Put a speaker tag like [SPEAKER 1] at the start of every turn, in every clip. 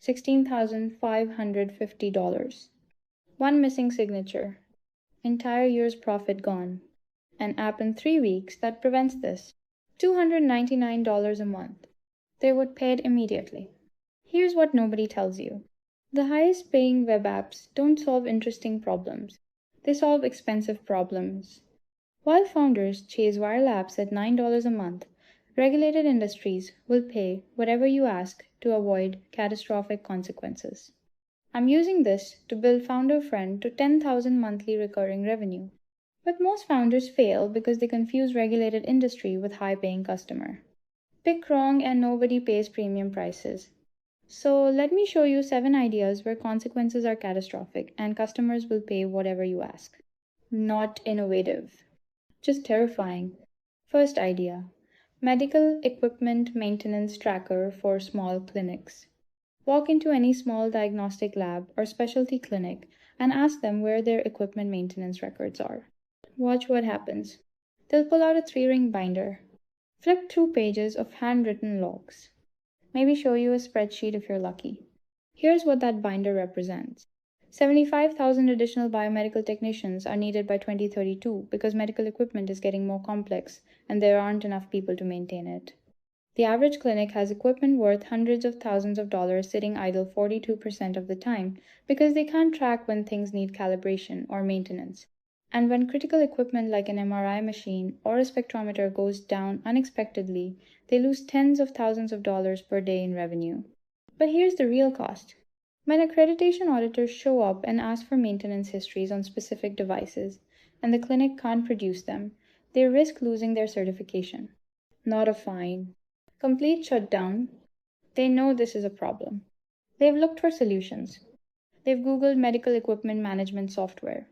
[SPEAKER 1] $16,550. One missing signature. Entire year's profit gone. An app in 3 weeks that prevents this. $299 a month. They would pay it immediately. Here's what nobody tells you. The highest paying web apps don't solve interesting problems. They solve expensive problems. While founders chase viral apps at $9 a month, regulated industries will pay whatever you ask to avoid catastrophic consequences. I'm using this to build Founder Friend to 10,000 monthly recurring revenue. But most founders fail because they confuse regulated industry with high-paying customer. Pick wrong and nobody pays premium prices. So let me show you 7 ideas where consequences are catastrophic and customers will pay whatever you ask. Not innovative, just terrifying. First idea: medical equipment maintenance tracker for small clinics. Walk into any small diagnostic lab or specialty clinic and ask them where their equipment maintenance records are. Watch what happens. They'll pull out a 3-ring binder, flip through pages of handwritten logs, maybe show you a spreadsheet if you're lucky. Here's what that binder represents. 75,000 additional biomedical technicians are needed by 2032 because medical equipment is getting more complex and there aren't enough people to maintain it. The average clinic has equipment worth hundreds of thousands of dollars sitting idle 42% of the time because they can't track when things need calibration or maintenance. And when critical equipment like an MRI machine or a spectrometer goes down unexpectedly, they lose tens of thousands of dollars per day in revenue. But here's the real cost. When accreditation auditors show up and ask for maintenance histories on specific devices, and the clinic can't produce them, they risk losing their certification. Not a fine. Complete shutdown. They know this is a problem. They've looked for solutions. They've Googled medical equipment management software.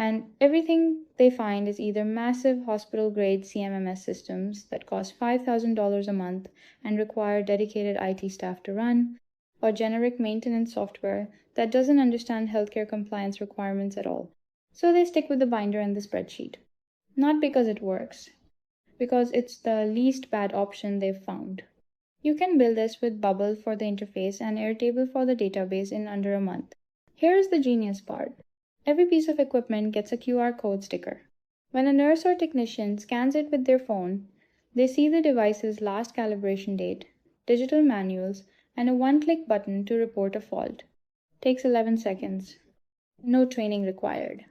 [SPEAKER 1] And everything they find is either massive hospital-grade CMMS systems that cost $5,000 a month and require dedicated IT staff to run, or generic maintenance software that doesn't understand healthcare compliance requirements at all. So they stick with the binder and the spreadsheet. Not because it works, because it's the least bad option they've found. You can build this with Bubble for the interface and Airtable for the database in under a month. Here's the genius part. Every piece of equipment gets a QR code sticker. When a nurse or technician scans it with their phone, they see the device's last calibration date, digital manuals, and a one-click button to report a fault. Takes 11 seconds. No training required.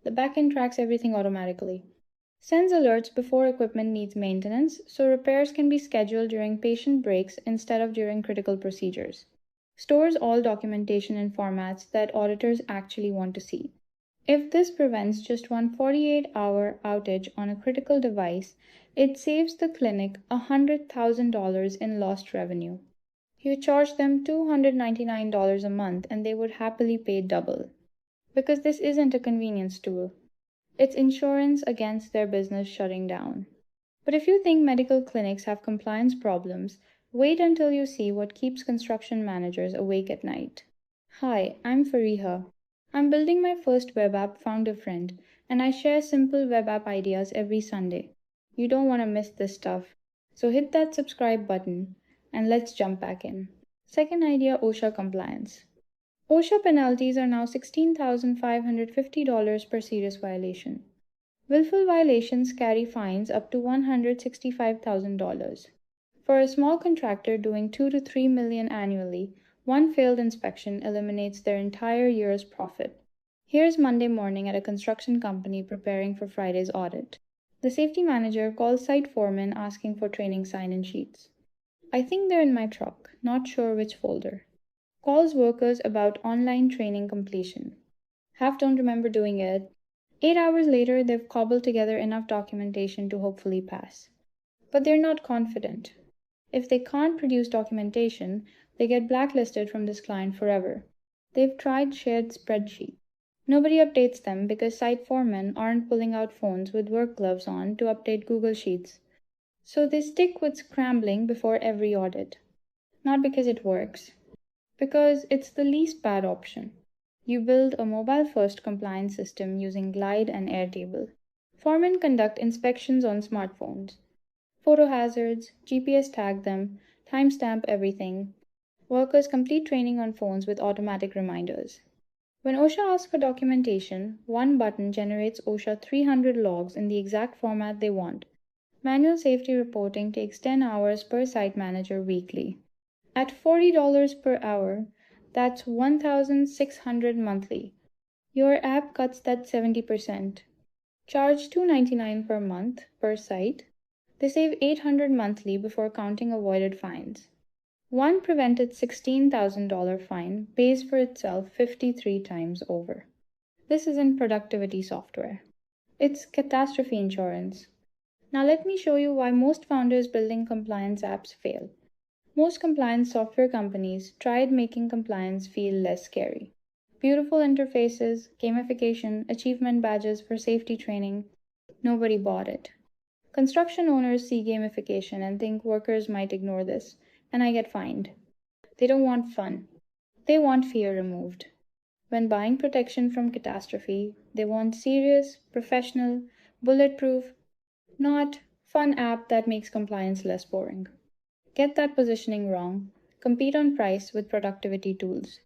[SPEAKER 1] The backend tracks everything automatically. Sends alerts before equipment needs maintenance, so repairs can be scheduled during patient breaks instead of during critical procedures. Stores all documentation in formats that auditors actually want to see. If this prevents just one 48-hour outage on a critical device, it saves the clinic $100,000 in lost revenue. You charge them $299 a month and they would happily pay double. Because this isn't a convenience tool. It's insurance against their business shutting down. But if you think medical clinics have compliance problems, wait until you see what keeps construction managers awake at night. Hi, I'm Fariha. I'm building my first web app, Founder Friend, and I share simple web app ideas every Sunday. You don't want to miss this stuff, so hit that subscribe button and let's jump back in. Second idea, OSHA compliance. OSHA penalties are now $16,550 per serious violation. Willful violations carry fines up to $165,000. For a small contractor doing 2 to 3 million annually, one failed inspection eliminates their entire year's profit. Here's Monday morning at a construction company preparing for Friday's audit. The safety manager calls site foreman asking for training sign-in sheets. I think they're in my truck, not sure which folder. Calls workers about online training completion. Half don't remember doing it. 8 hours later, they've cobbled together enough documentation to hopefully pass. But they're not confident. If they can't produce documentation, they get blacklisted from this client forever. They've tried shared spreadsheets. Nobody updates them because site foremen aren't pulling out phones with work gloves on to update Google Sheets. So they stick with scrambling before every audit. Not because it works, because it's the least bad option. You build a mobile-first compliance system using Glide and Airtable. Foremen conduct inspections on smartphones. Photo hazards, GPS tag them, timestamp everything. Workers complete training on phones with automatic reminders. When OSHA asks for documentation, one button generates OSHA 300 logs in the exact format they want. Manual safety reporting takes 10 hours per site manager weekly. At $40 per hour, that's $1,600 monthly. Your app cuts that 70%. Charge $299 per month per site. They save $800 monthly before counting avoided fines. One prevented $16,000 fine pays for itself 53 times over. This isn't productivity software. It's catastrophe insurance. Now let me show you why most founders building compliance apps fail. Most compliance software companies tried making compliance feel less scary. Beautiful interfaces, gamification, achievement badges for safety training. Nobody bought it. Construction owners see gamification and think workers might ignore this, and I get fined. They don't want fun. They want fear removed. When buying protection from catastrophe, they want serious, professional, bulletproof, not fun app that makes compliance less boring. Get that positioning wrong. Compete on price with productivity tools.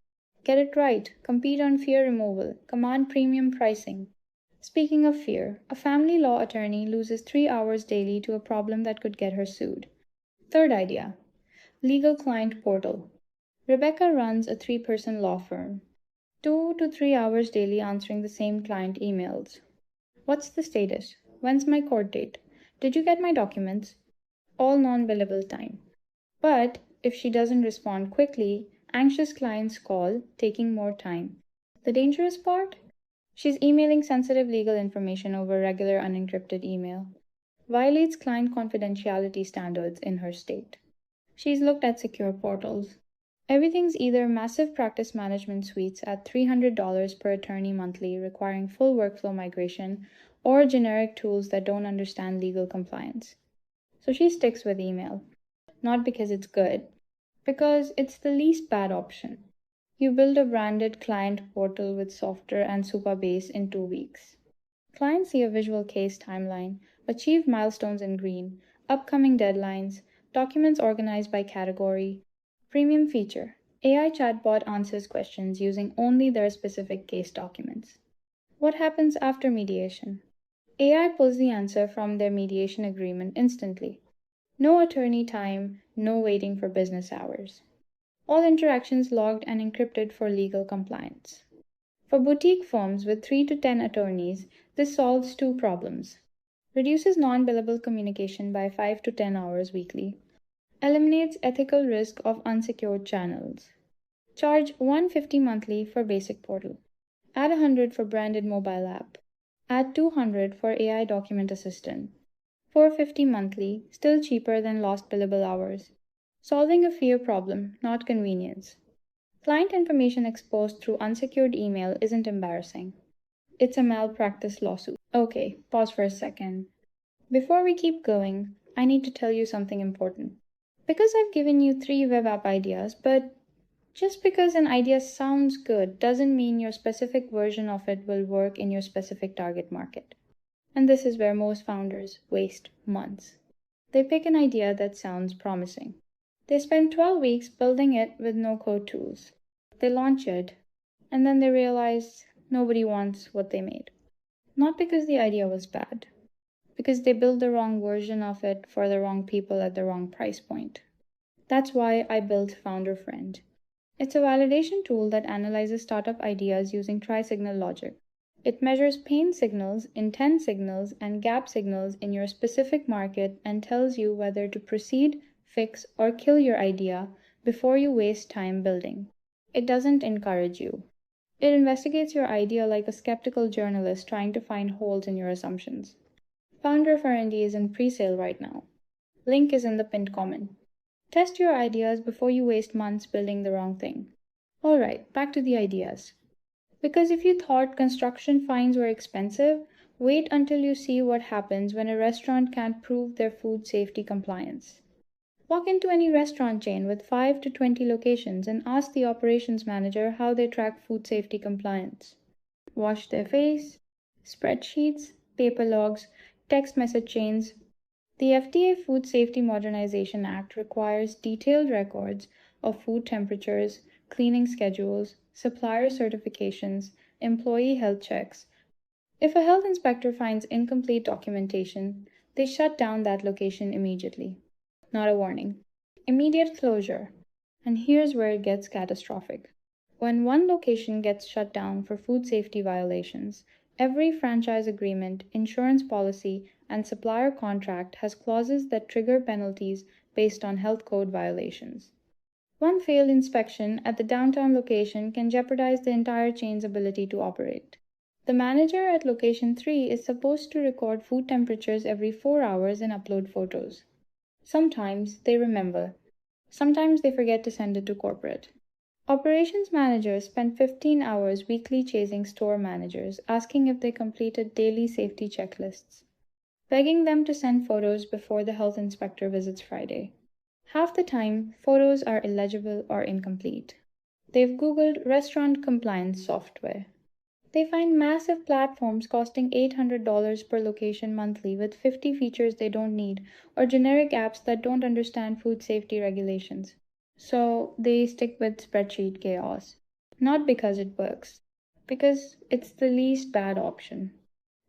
[SPEAKER 1] Get it right. Compete on fear removal. Command premium pricing. Speaking of fear, a family law attorney loses 3 hours daily to a problem that could get her sued. Third idea, legal client portal. Rebecca runs a 3-person law firm. 2 to 3 hours daily answering the same client emails. What's the status? When's my court date? Did you get my documents? All non-billable time. But if she doesn't respond quickly, anxious clients call, taking more time. The dangerous part? She's emailing sensitive legal information over regular unencrypted email. Violates client confidentiality standards in her state. She's looked at secure portals. Everything's either massive practice management suites at $300 per attorney monthly requiring full workflow migration, or generic tools that don't understand legal compliance. So she sticks with email. Not because it's good, because it's the least bad option. You build a branded client portal with software and Supabase in 2 weeks. Clients see a visual case timeline, achieved milestones in green, upcoming deadlines, documents organized by category. Premium feature: AI chatbot answers questions using only their specific case documents. What happens after mediation? AI pulls the answer from their mediation agreement instantly. No attorney time, no waiting for business hours. All interactions logged and encrypted for legal compliance. For boutique firms with 3 to 10 attorneys, this solves 2 problems. Reduces non-billable communication by 5 to 10 hours weekly. Eliminates ethical risk of unsecured channels. Charge $150 monthly for basic portal. Add $100 for branded mobile app. Add $200 for AI document assistant. $450 monthly, still cheaper than lost billable hours. Solving a fear problem, not convenience. Client information exposed through unsecured email isn't embarrassing. It's a malpractice lawsuit. Okay, pause for a second. Before we keep going, I need to tell you something important. Because I've given you 3 web app ideas, but just because an idea sounds good doesn't mean your specific version of it will work in your specific target market. And this is where most founders waste months. They pick an idea that sounds promising. They spend 12 weeks building it with no-code tools. They launch it, and then they realize nobody wants what they made. Not because the idea was bad, because they built the wrong version of it for the wrong people at the wrong price point. That's why I built Founder Friend. It's a validation tool that analyzes startup ideas using tri-signal logic. It measures pain signals, intent signals, and gap signals in your specific market and tells you whether to proceed, fix, or kill your idea before you waste time building. It doesn't encourage you. It investigates your idea like a skeptical journalist trying to find holes in your assumptions. Founder Friend is in pre-sale right now. Link is in the pinned comment. Test your ideas before you waste months building the wrong thing. Alright, back to the ideas. Because if you thought construction fines were expensive, wait until you see what happens when a restaurant can't prove their food safety compliance. Walk into any restaurant chain with 5 to 20 locations and ask the operations manager how they track food safety compliance. Wash their face, spreadsheets, paper logs, text message chains. The FDA Food Safety Modernization Act requires detailed records of food temperatures, cleaning schedules, supplier certifications, employee health checks. If a health inspector finds incomplete documentation, they shut down that location immediately. Not a warning. Immediate closure. And here's where it gets catastrophic. When one location gets shut down for food safety violations, every franchise agreement, insurance policy, and supplier contract has clauses that trigger penalties based on health code violations. One failed inspection at the downtown location can jeopardize the entire chain's ability to operate. The manager at location 3 is supposed to record food temperatures every 4 hours and upload photos. Sometimes they remember. Sometimes they forget to send it to corporate. Operations managers spend 15 hours weekly chasing store managers, asking if they completed daily safety checklists, begging them to send photos before the health inspector visits Friday. Half the time, photos are illegible or incomplete. They've Googled restaurant compliance software. They find massive platforms costing $800 per location monthly with 50 features they don't need, or generic apps that don't understand food safety regulations. So they stick with spreadsheet chaos. Not because it works, because it's the least bad option.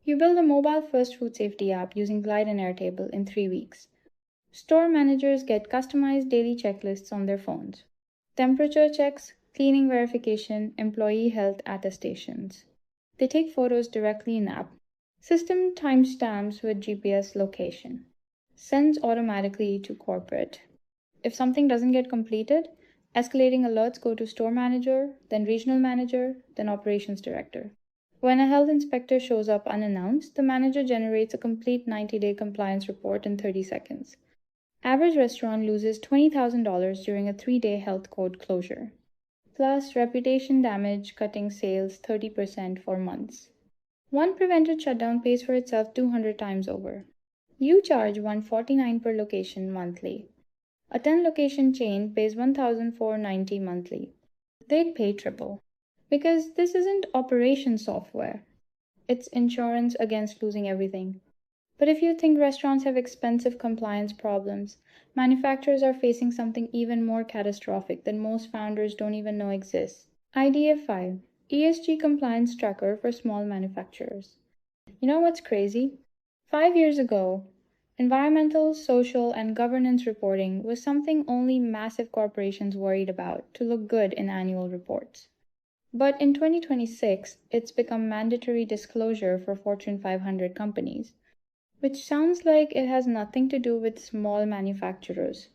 [SPEAKER 1] You build a mobile first food safety app using Glide and Airtable in 3 weeks. Store managers get customized daily checklists on their phones. Temperature checks, cleaning verification, employee health attestations. They take photos directly in app. System timestamps with GPS location. Sends automatically to corporate. If something doesn't get completed, escalating alerts go to store manager, then regional manager, then operations director. When a health inspector shows up unannounced, the manager generates a complete 90-day compliance report in 30 seconds. Average restaurant loses $20,000 during a 3-day health code closure. Plus reputation damage, cutting sales 30% for months. One prevented shutdown pays for itself 200 times over. You charge $149 per location monthly. A 10-location chain pays $1,490 monthly. They'd pay triple. Because this isn't operation software. It's insurance against losing everything. But if you think restaurants have expensive compliance problems, manufacturers are facing something even more catastrophic that most founders don't even know exists. IDA 5, ESG Compliance Tracker for Small Manufacturers. You know what's crazy? 5 years ago, environmental, social, and governance reporting was something only massive corporations worried about to look good in annual reports. But in 2026, it's become mandatory disclosure for Fortune 500 companies, which sounds like it has nothing to do with small manufacturers,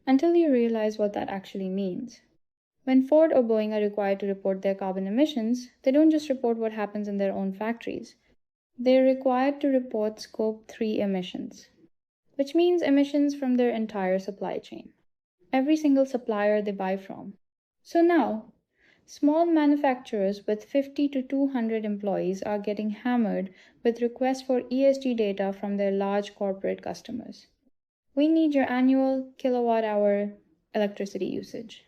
[SPEAKER 1] until you realize what that actually means. When Ford or Boeing are required to report their carbon emissions, they don't just report what happens in their own factories. They're required to report Scope 3 emissions, which means emissions from their entire supply chain, every single supplier they buy from. So now, small manufacturers with 50 to 200 employees are getting hammered with requests for ESG data from their large corporate customers. We need your annual kilowatt-hour electricity usage.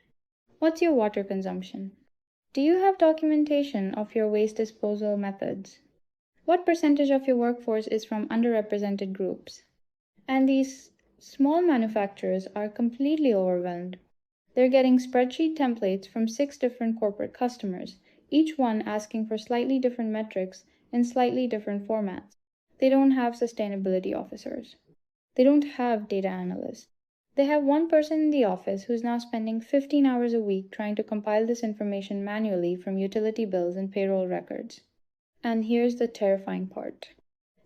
[SPEAKER 1] What's your water consumption? Do you have documentation of your waste disposal methods? What percentage of your workforce is from underrepresented groups? And these small manufacturers are completely overwhelmed. They're getting spreadsheet templates from 6 different corporate customers, each one asking for slightly different metrics in slightly different formats. They don't have sustainability officers. They don't have data analysts. They have one person in the office who's now spending 15 hours a week trying to compile this information manually from utility bills and payroll records. And here's the terrifying part.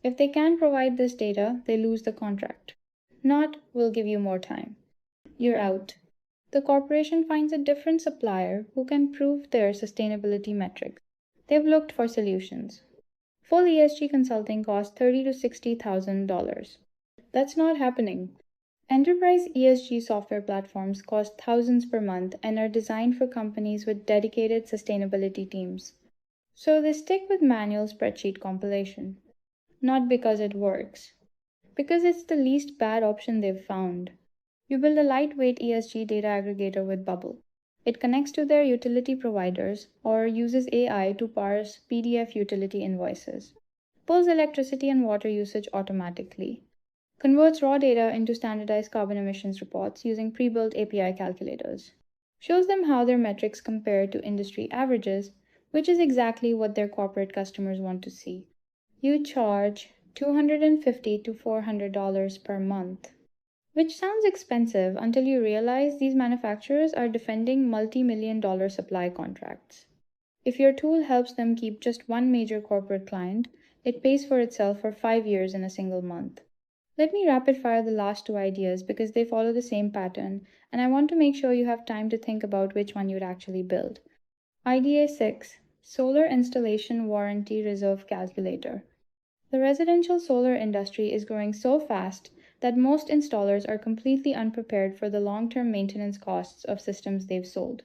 [SPEAKER 1] If they can't provide this data, they lose the contract. Not, we'll give you more time. You're out. The corporation finds a different supplier who can prove their sustainability metrics. They've looked for solutions. Full ESG consulting costs $30,000 to $60,000. That's not happening. Enterprise ESG software platforms cost thousands per month and are designed for companies with dedicated sustainability teams. So they stick with manual spreadsheet compilation. Not because it works, because it's the least bad option they've found. You build a lightweight ESG data aggregator with Bubble. It connects to their utility providers or uses AI to parse PDF utility invoices, pulls electricity and water usage automatically, converts raw data into standardized carbon emissions reports using pre-built API calculators. shows them how their metrics compare to industry averages, which is exactly what their corporate customers want to see. You charge $250 to $400 per month, which sounds expensive until you realize these manufacturers are defending multi-million-dollar supply contracts. If your tool helps them keep just one major corporate client, it pays for itself for 5 years in a single month. Let me rapid fire the last two ideas because they follow the same pattern, and I want to make sure you have time to think about which one you'd actually build. Idea 6: Solar Installation Warranty Reserve Calculator. The residential solar industry is growing so fast that most installers are completely unprepared for the long-term maintenance costs of systems they've sold.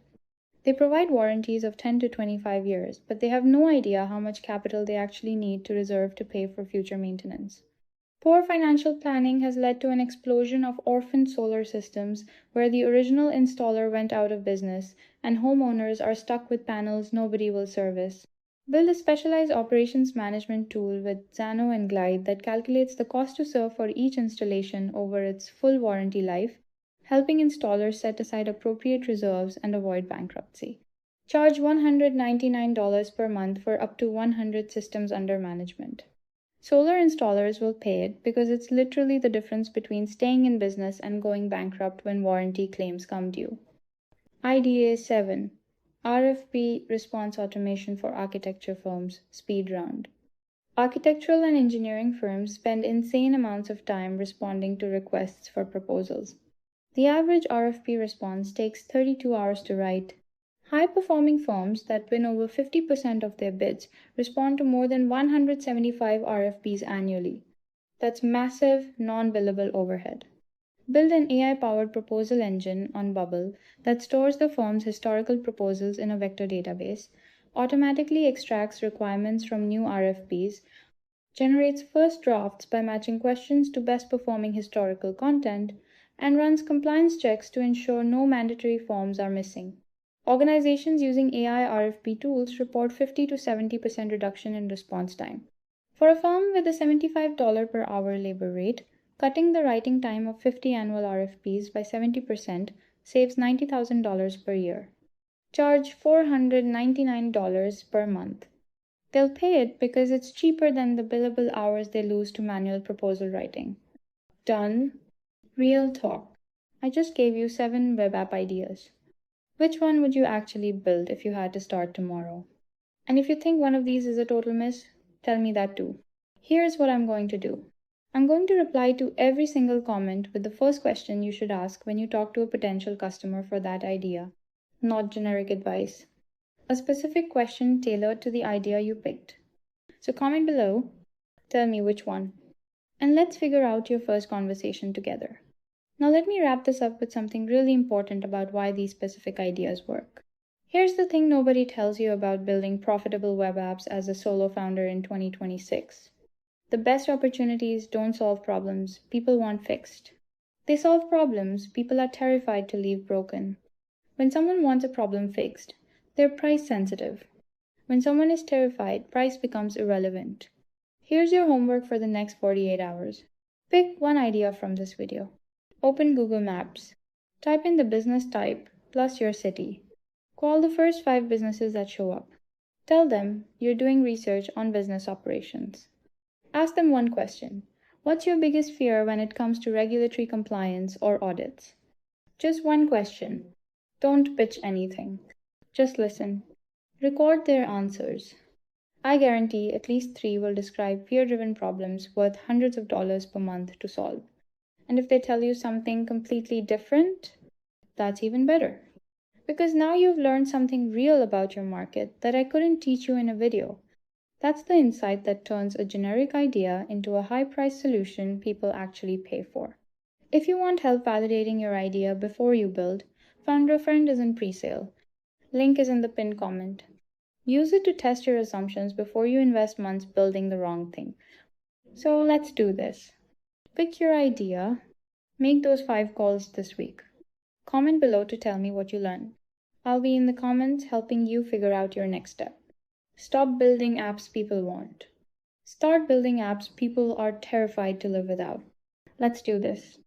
[SPEAKER 1] They provide warranties of 10 to 25 years, but they have no idea how much capital they actually need to reserve to pay for future maintenance. Poor financial planning has led to an explosion of orphaned solar systems where the original installer went out of business and homeowners are stuck with panels nobody will service. Build a specialized operations management tool with Xano and Glide that calculates the cost to serve for each installation over its full warranty life, helping installers set aside appropriate reserves and avoid bankruptcy. Charge $199 per month for up to 100 systems under management. Solar installers will pay it because it's literally the difference between staying in business and going bankrupt when warranty claims come due. Idea 7: RFP Response Automation for Architecture Firms Speed Round. Architectural and engineering firms spend insane amounts of time responding to requests for proposals. The average RFP response takes 32 hours to write. High-performing firms that win over 50% of their bids respond to more than 175 RFPs annually. That's massive, non-billable overhead. Build an AI-powered proposal engine on Bubble that stores the firm's historical proposals in a vector database, automatically extracts requirements from new RFPs, generates first drafts by matching questions to best-performing historical content, and runs compliance checks to ensure no mandatory forms are missing. Organizations using AI RFP tools report 50 to 70% reduction in response time. For a firm with a $75 per hour labor rate, cutting the writing time of 50 annual RFPs by 70% saves $90,000 per year. Charge $499 per month. They'll pay it because it's cheaper than the billable hours they lose to manual proposal writing. Done. Real talk. I just gave you 7 web app ideas. Which one would you actually build if you had to start tomorrow? And if you think one of these is a total miss, tell me that too. Here's what I'm going to do. I'm going to reply to every single comment with the first question you should ask when you talk to a potential customer for that idea. Not generic advice. A specific question tailored to the idea you picked. So comment below, tell me which one. And let's figure out your first conversation together. Now let me wrap this up with something really important about why these specific ideas work. Here's the thing nobody tells you about building profitable web apps as a solo founder in 2026. The best opportunities don't solve problems people want fixed. They solve problems people are terrified to leave broken. When someone wants a problem fixed, they're price sensitive. When someone is terrified, price becomes irrelevant. Here's your homework for the next 48 hours. Pick one idea from this video. Open Google Maps. Type in the business type plus your city. Call the first 5 businesses that show up. Tell them you're doing research on business operations. Ask them one question. What's your biggest fear when it comes to regulatory compliance or audits? Just one question. Don't pitch anything. Just listen. Record their answers. I guarantee at least 3 will describe fear-driven problems worth hundreds of dollars per month to solve. And if they tell you something completely different, that's even better. Because now you've learned something real about your market that I couldn't teach you in a video. That's the insight that turns a generic idea into a high-priced solution people actually pay for. If you want help validating your idea before you build, Founder Friend is in pre-sale. Link is in the pinned comment. Use it to test your assumptions before you invest months building the wrong thing. So let's do this. Pick your idea. Make those 5 calls this week. Comment below to tell me what you learned. I'll be in the comments helping you figure out your next step. Stop building apps people want. Start building apps people are terrified to live without. Let's do this.